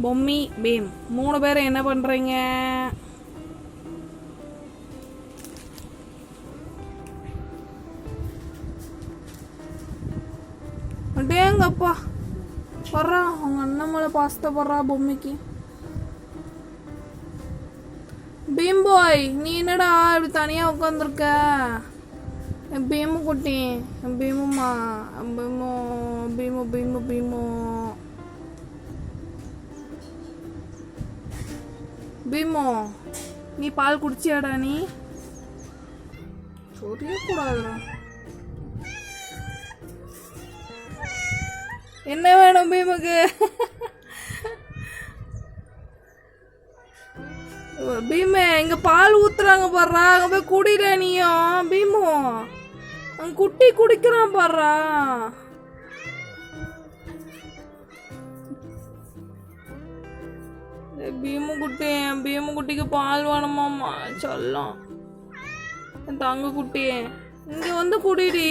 Bommi, beam 3 பேரும் என்ன பண்றீங்க? அடேங்கப்பா, வர்றா அவங்க அண்ணன் மேல பாசத்தை வர்றா பொம்மிக்கு. பீம் பாய், நீ என்னடா இப்படி தனியா உட்காந்துருக்க? என் பீமு குட்டி, என் பீமுமா, பீமு பீமு பீமு பீமு பீமோ, நீ பால் குடிச்சியாடா? நீ சொல்லக்கூடாதுடா. என்ன வேணும் பீமுக்கு? பீமே, இங்க பால் ஊத்துறாங்க பாடுறா, அங்க போய் குடிட நீயும். பீமு, அங்க குட்டி குடிக்கிறான் பாடுறா. பீமு குட்டி, என் பீமு குட்டிக்கு பால் வேணுமாம்மா சொல்லும். என் தங்க குட்டி, இங்க வந்து குடிடி.